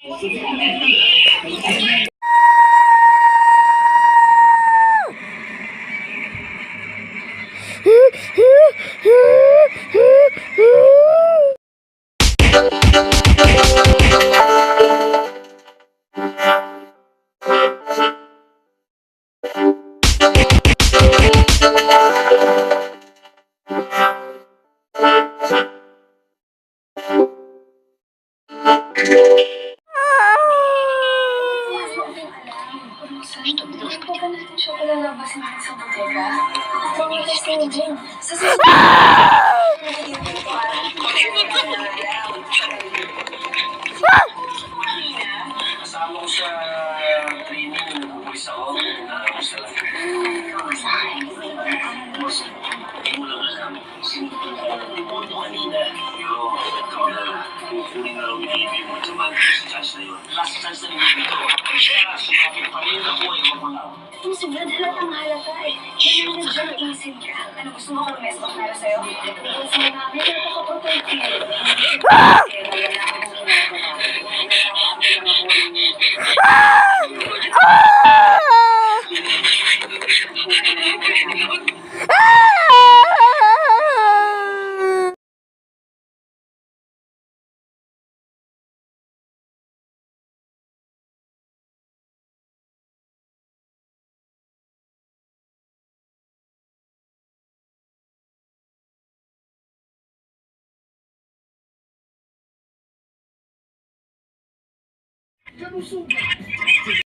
Gusto ba natin siya palalabasin din sa bodega? Mga din. Sa kasama ko sa training, umalis ako, nakapos na lang. Sa akin, hindi mo lang alam. Sinipin ko lang yung bondo kanina. Pero, kukunin na raw yung baby mo at samahan ko sa chance na yun. Last chance na yung baby ko. Kaya, sumapit pa rin ako ay mapulaw. Yung sigurad halatang halata eh. Yan yung nandiyan isin ka. Ano, gusto mo ko lumes pa para sa'yo? Tungkol sa namin, napaka-protect you. Kaya wala akong ginagawa.